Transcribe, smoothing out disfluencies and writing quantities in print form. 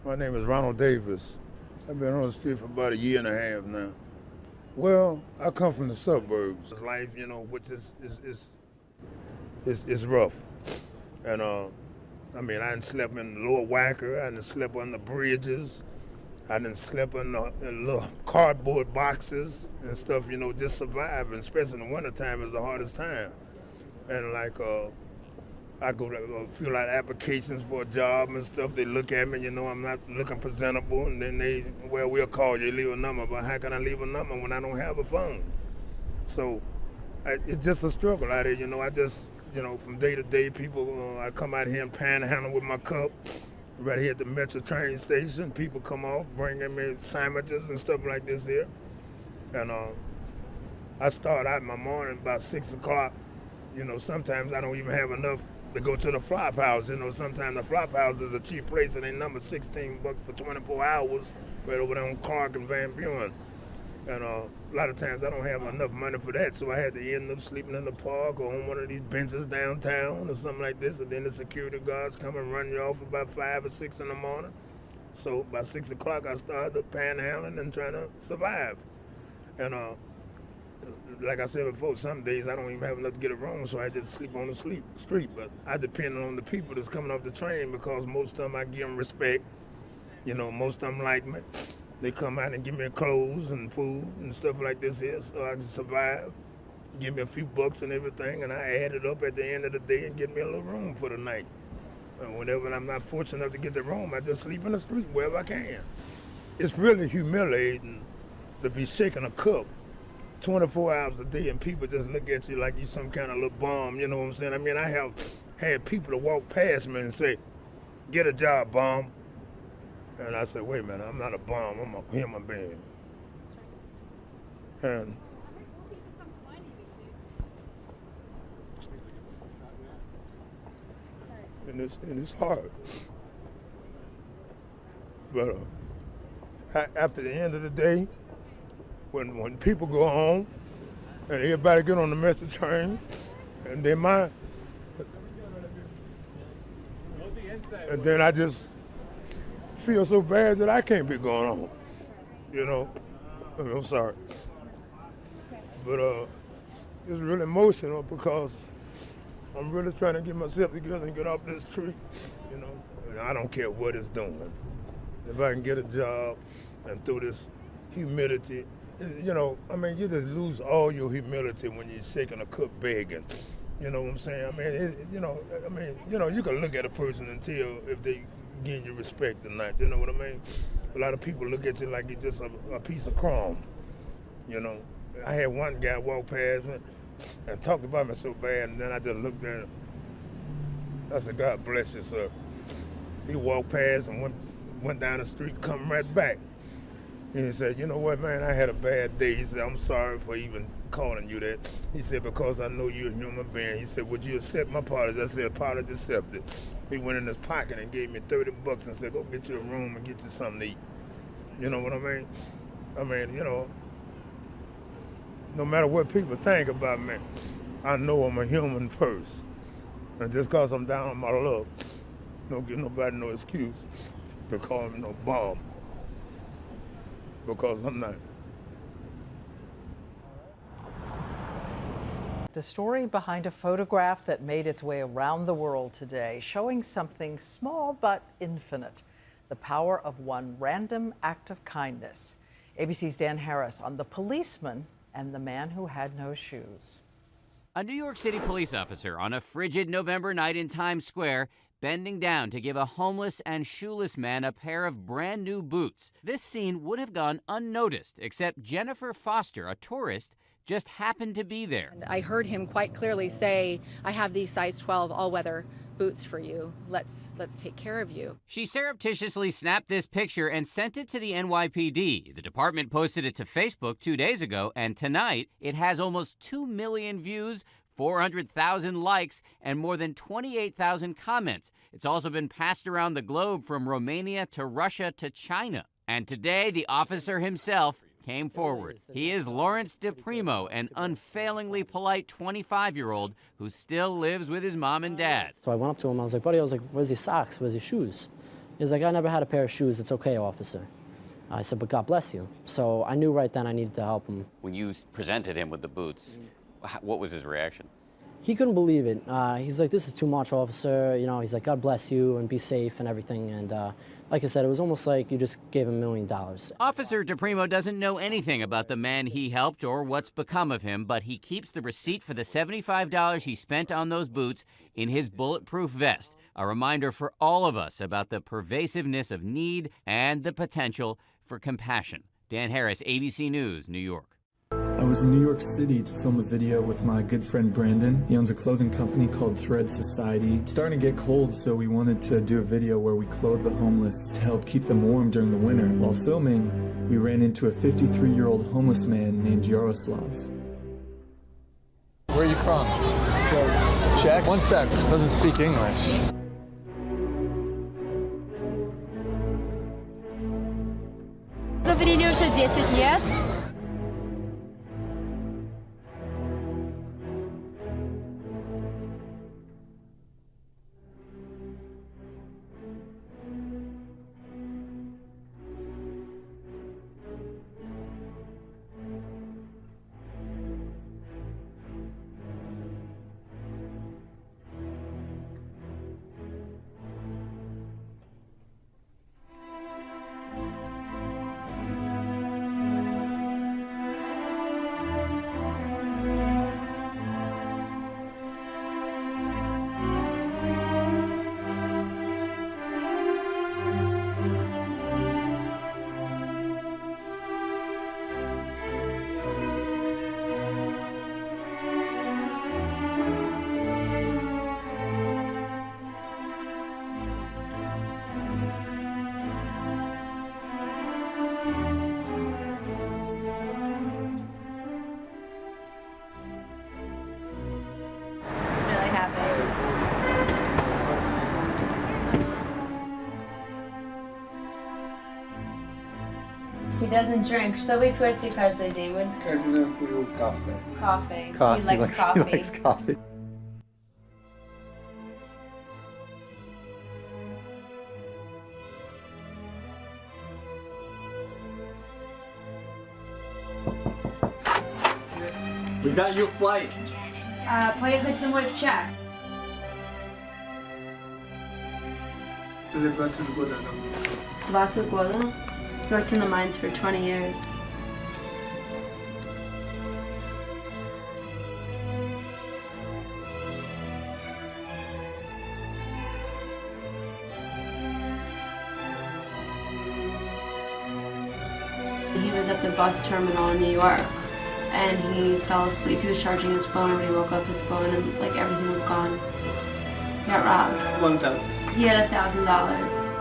My name is Ronald Davis. I've been on the street for about a year and a half now. Well, I come from the suburbs. Life, which is rough. And I done slept in Lower Wacker, I done slept on the bridges, I done slept in little cardboard boxes and stuff, just surviving, especially in the wintertime is the hardest time. And I go to fill out applications for a job and stuff. They look at me, I'm not looking presentable, and then we'll call you, leave a number. But how can I leave a number when I don't have a phone? So it's just a struggle out there, I just, from day to day, people, I come out here and panhandle with my cup. Right here at the Metro train station, people come off, bringing me sandwiches and stuff like this here. And I start out in my morning about 6 o'clock. Sometimes I don't even have enough to go to the flop house. Sometimes the flop house is a cheap place and they number $16 for 24 hours right over there on Clark and Van Buren. And a lot of times I don't have enough money for that, so I had to end up sleeping in the park or on one of these benches downtown or something like this, and then the security guards come and run you off about 5 or 6 in the morning. So by 6 o'clock I started panhandling and trying to survive. And like I said before, some days I don't even have enough to get a room, so I just sleep on the street. But I depend on the people that's coming off the train because most of them I give them respect. Most of them like me. They come out and give me clothes and food and stuff like this here so I can survive. Give me a few bucks and everything, and I add it up at the end of the day and get me a little room for the night. And whenever I'm not fortunate enough to get the room, I just sleep in the street wherever I can. It's really humiliating to be shaking a cup 24 hours a day and people just look at you like you some kind of little bum, you know what I'm saying? I have had people to walk past me and say, "Get a job, bum." And I said, "Wait a minute, I'm not a bum, I'm a human being." And it's hard. But after the end of the day, when people go home and everybody get on the Metro train, and then I just feel so bad that I can't be going home. I'm sorry. But it's really emotional because I'm really trying to get myself together and get off this tree. And I don't care what it's doing. If I can get a job and through this humility, you just lose all your humility when you're shaking a cup begging. You know what I'm saying? You can look at a person and tell if they give you respect or not. You know what I mean? A lot of people look at you like you're just a piece of crumb. I had one guy walk past me and talked about me so bad, and then I just looked at him. I said, "God bless you, sir." He walked past and went down the street, come right back. And he said, "You know what, man, I had a bad day." He said, "I'm sorry for even calling you that." He said, "Because I know you're a human being." He said, "Would you accept my apology?" I said, "Apology accepted." He went in his pocket and gave me $30 and said, "Go get you a room and get you something to eat." You know what I mean? No matter what people think about me, I know I'm a human first. And just because I'm down on my luck, don't give nobody no excuse to call me no bum. Because I'm not. The story behind a photograph that made its way around the world today, showing something small but infinite, the power of one random act of kindness. ABC's Dan Harris on the policeman and the man who had no shoes. A New York City police officer on a frigid November night in Times Square bending down to give a homeless and shoeless man a pair of brand new boots. This scene would have gone unnoticed, except Jennifer Foster, a tourist, just happened to be there. I heard him quite clearly say, "I have these size 12 all-weather boots for you. Let's take care of you." She surreptitiously snapped this picture and sent it to the NYPD. The department posted it to Facebook 2 days ago, and tonight it has almost 2 million views, 400,000 likes, and more than 28,000 comments. It's also been passed around the globe from Romania to Russia to China. And today, the officer himself came forward. He is Lawrence DePrimo, an unfailingly polite 25-year-old who still lives with his mom and dad. So I went up to him, I was like, "Buddy," I was like, "Where's your socks? Where's your shoes?" He was like, I never had a pair of shoes. It's okay, officer. I said, but God bless you. So I knew right then I needed to help him. When you presented him with the boots, what was his reaction? He couldn't believe it. He's like, this is too much, officer. You know, he's like, God bless you and be safe and everything. And like I said, it was almost like you just gave him $1 million. Officer DePrimo doesn't know anything about the man he helped or what's become of him, but he keeps the receipt for the $75 he spent on those boots in his bulletproof vest, a reminder for all of us about the pervasiveness of need and the potential for compassion. Dan Harris, ABC News, New York. I was in New York City to film a video with my good friend Brandon. He owns a clothing company called Thread Society. It's starting to get cold, so we wanted to do a video where we clothe the homeless to help keep them warm during the winter. While filming, we ran into a 53-year-old homeless man named Yaroslav. Where are you from? Czech. 1 sec. Doesn't speak English. Говорили уже 10 лет. He doesn't drink. Что вы пьете каждый день? Каждый день пью кофе. Coffee. He likes coffee. He likes coffee. We got your flight. Поехать домой в Чех. 20 года. 20 года? Worked in the mines for 20 years. He was at the bus terminal in New York and he fell asleep. He was charging his phone and when he woke up his phone and like everything was gone. He got robbed. One time. He had $1,000.